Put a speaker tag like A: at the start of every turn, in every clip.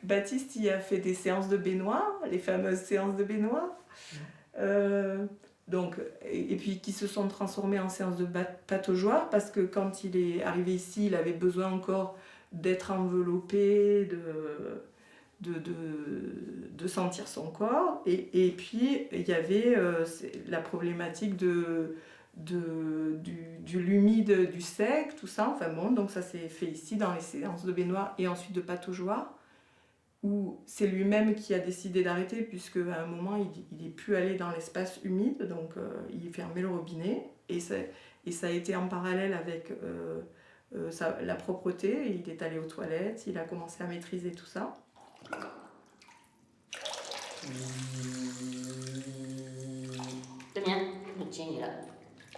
A: Baptiste y a fait des séances de baignoire, les fameuses séances de baignoire. Donc, et puis qui se sont transformées en séances de pataugeoire parce que quand il est arrivé ici, il avait besoin encore d'être enveloppé, de sentir son corps. Et puis, il y avait la problématique de l'humide, du sec, tout ça. Enfin bon, donc ça s'est fait ici dans les séances de baignoire et ensuite de pataugeoire, où c'est lui-même qui a décidé d'arrêter, puisque à un moment, il n'est plus allé dans l'espace humide, donc il fermait le robinet. Et ça a été en parallèle avec la propreté. Il est allé aux toilettes, il a commencé à maîtriser tout ça.
B: Le mien, le tien il est là.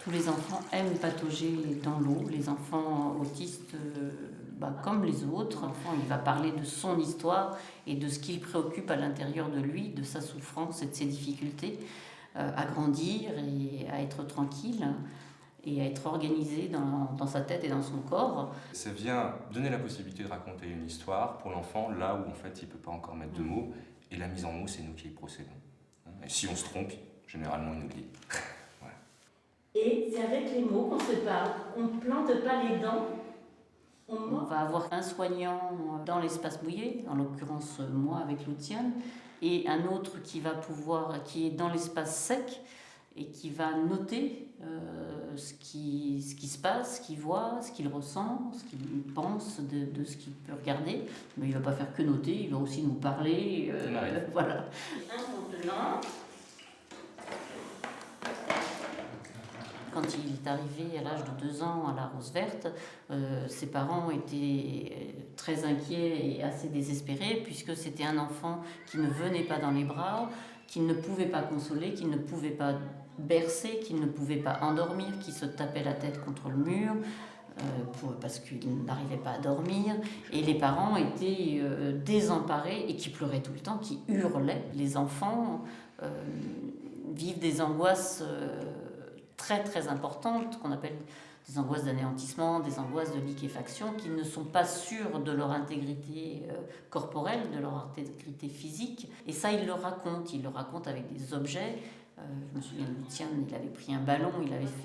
C: Tous les enfants aiment patauger dans l'eau. Les enfants autistes, comme les autres, l'enfant il va parler de son histoire et de ce qui le préoccupe à l'intérieur de lui, de sa souffrance et de ses difficultés à grandir et à être tranquille et à être organisé dans sa tête et dans son corps.
D: Ça vient donner la possibilité de raconter une histoire pour l'enfant là où en fait il ne peut pas encore mettre de mots, et la mise en mots c'est nous qui y procédons. Et si on se trompe, généralement il nous le dit. Voilà.
B: Et c'est avec les mots qu'on se parle. On ne plante pas les dents.
C: On va avoir un soignant dans l'espace mouillé, en l'occurrence moi avec Luciane, et un autre qui est dans l'espace sec et qui va noter ce qui se passe, ce qu'il voit, ce qu'il ressent, ce qu'il pense de ce qu'il peut regarder. Mais il ne va pas faire que noter, il va aussi nous parler. Voilà.
B: Un contenant.
C: Quand il est arrivé à l'âge de 2 ans à la Rose Verte, ses parents étaient très inquiets et assez désespérés, puisque c'était un enfant qui ne venait pas dans les bras, qui ne pouvait pas consoler, qui ne pouvait pas bercer, qui ne pouvait pas endormir, qui se tapait la tête contre le mur parce qu'il n'arrivait pas à dormir. Et les parents étaient désemparés et qui pleuraient tout le temps, qui hurlaient. Les enfants vivent des angoisses très très importantes, qu'on appelle des angoisses d'anéantissement, des angoisses de liquéfaction, qui ne sont pas sûrs de leur intégrité corporelle, de leur intégrité physique. Et ça, il le raconte avec des objets. Je me souviens de Luciane, il avait pris un ballon,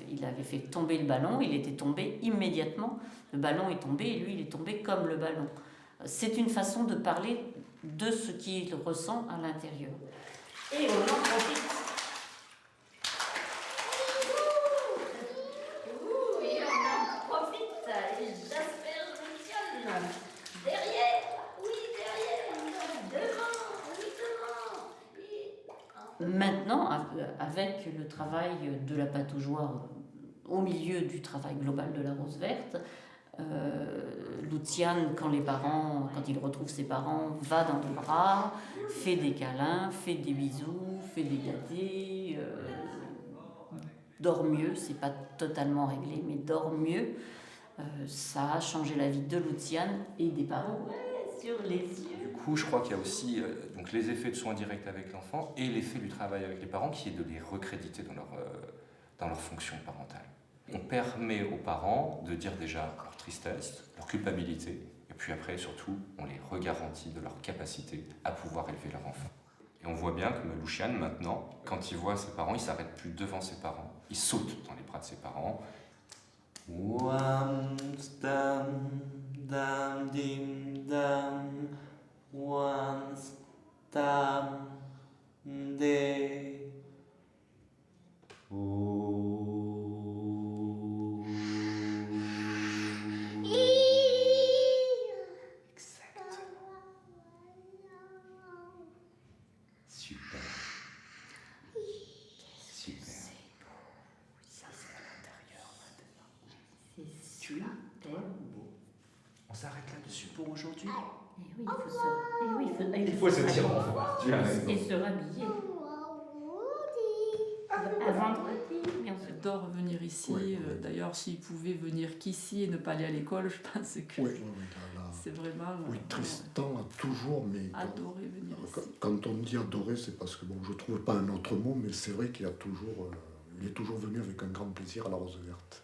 C: il avait fait tomber le ballon, il était tombé immédiatement. Le ballon est tombé et lui, il est tombé comme le ballon. C'est une façon de parler de ce qu'il ressent à l'intérieur.
B: Et on en profite.
C: Maintenant, avec le travail de la pataugeoire au milieu du travail global de la Rose Verte, Luciane, quand il retrouve ses parents, va dans les bras, fait des câlins, fait des bisous, fait des gâtés, dort mieux, c'est pas totalement réglé, mais dort mieux. Ça a changé la vie de Luciane et des parents. Sur les yeux.
D: Du coup, je crois qu'il y a aussi donc les effets de soins directs avec l'enfant et l'effet du travail avec les parents qui est de les recréditer dans leur fonction parentale. On permet aux parents de dire déjà leur tristesse, leur culpabilité, et puis après, surtout, on les regarantit de leur capacité à pouvoir élever leur enfant. Et on voit bien que Luciane, maintenant, quand il voit ses parents, il ne s'arrête plus devant ses parents, il saute dans les bras de ses parents.
E: Wam dam dam dim dam wam dam de
D: Exactement. Super. Super. Ça, c'est à l'intérieur maintenant.
C: C'est super beau.
D: On s'arrête là-dessus pour aujourd'hui.
C: Et oui, il
D: faut se dire au revoir. Tu as raison.
C: Et se rhabiller. À vendredi.
A: J'adore venir ici.
F: Oui.
A: D'ailleurs, s'il pouvait venir qu'ici et ne pas aller à l'école, je pense que
F: Oui,
A: c'est vraiment...
F: oui, Tristan a toujours, mais
A: adoré venir ici.
F: quand on dit adorer, c'est parce que je trouve pas un autre mot, mais c'est vrai qu'il il est toujours venu avec un grand plaisir à la Rose Verte.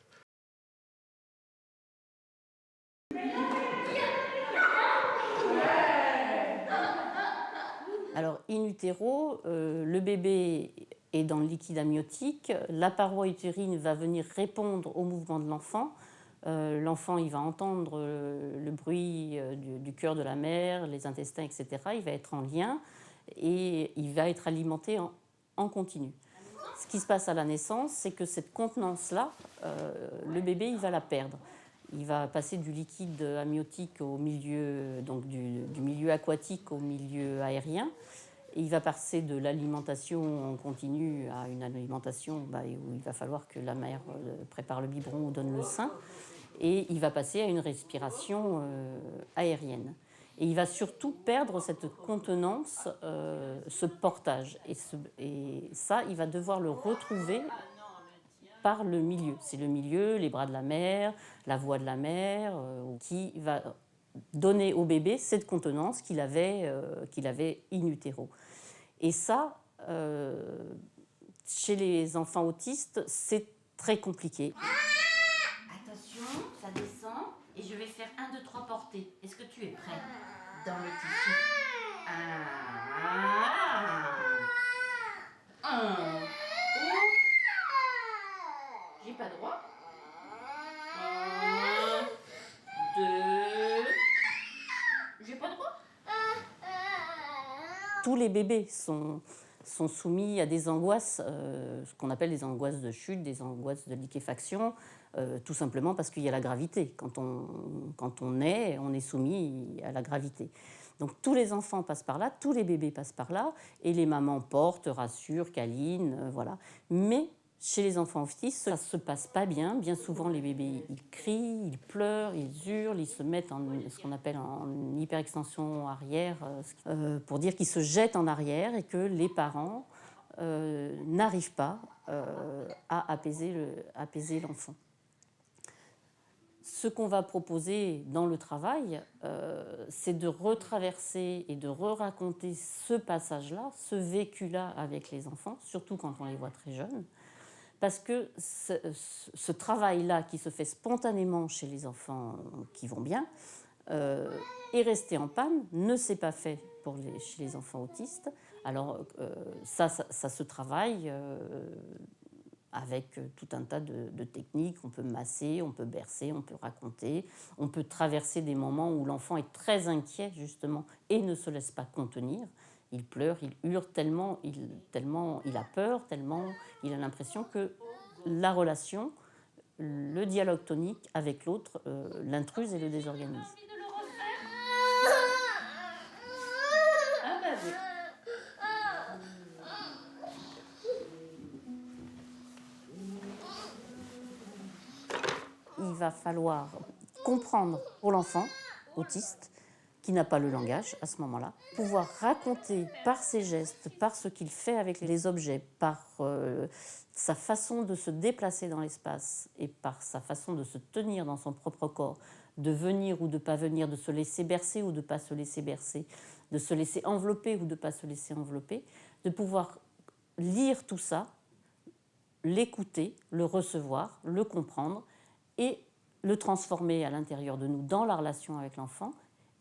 C: Alors, in utero, le bébé est dans le liquide amniotique. La paroi utérine va venir répondre au mouvement de l'enfant. L'enfant, il va entendre le bruit du cœur de la mère, les intestins, etc. Il va être en lien et il va être alimenté en continu. Ce qui se passe à la naissance, c'est que cette contenance-là, le bébé, il va la perdre. Il va passer du liquide amniotique au milieu, donc du milieu aquatique au milieu aérien. Et il va passer de l'alimentation en continu à une alimentation où il va falloir que la mère prépare le biberon ou donne le sein. Et il va passer à une respiration aérienne. Et il va surtout perdre cette contenance, ce portage. Et ça, il va devoir le retrouver par le milieu. C'est le milieu, les bras de la mère, la voix de la mère, qui va donner au bébé cette contenance qu'il avait in utero. Et ça, chez les enfants autistes, c'est très compliqué.
G: Attention, ça descend et je vais faire 1, 2, 3 portées. Est-ce que tu es prêt? Dans le tissu. 1. J'ai pas droit. 1, 2. J'ai pas droit.
C: Tous les bébés sont soumis à des angoisses, ce qu'on appelle des angoisses de chute, des angoisses de liquéfaction, tout simplement parce qu'il y a la gravité. Quand on naît, on est soumis à la gravité. Donc tous les enfants passent par là, tous les bébés passent par là, et les mamans portent, rassurent, câlinent, voilà. Mais chez les enfants autistes, ça ne se passe pas bien. Bien souvent, les bébés, ils crient, ils pleurent, ils hurlent, ils se mettent en ce qu'on appelle en hyperextension arrière, pour dire qu'ils se jettent en arrière et que les parents n'arrivent pas à apaiser l'enfant. Ce qu'on va proposer dans le travail, c'est de retraverser et de re-raconter ce passage-là, ce vécu-là avec les enfants, surtout quand on les voit très jeunes. Parce que ce travail-là qui se fait spontanément chez les enfants qui vont bien est resté en panne, ne s'est pas fait chez les enfants autistes. Alors ça se travaille avec tout un tas de techniques. On peut masser, on peut bercer, on peut raconter, on peut traverser des moments où l'enfant est très inquiet justement et ne se laisse pas contenir. Il pleure, il hurle tellement il a peur, tellement il a l'impression que la relation, le dialogue tonique avec l'autre, l'intruse et le désorganise. Il va falloir comprendre pour l'enfant autiste qui n'a pas le langage à ce moment-là, pouvoir raconter par ses gestes, par ce qu'il fait avec les objets, par sa façon de se déplacer dans l'espace et par sa façon de se tenir dans son propre corps, de venir ou de ne pas venir, de se laisser bercer ou de ne pas se laisser bercer, de se laisser envelopper ou de ne pas se laisser envelopper, de pouvoir lire tout ça, l'écouter, le recevoir, le comprendre et le transformer à l'intérieur de nous dans la relation avec l'enfant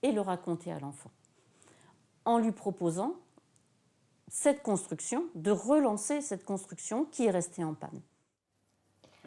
C: et le raconter à l'enfant, en lui proposant cette construction, de relancer cette construction qui est restée en panne.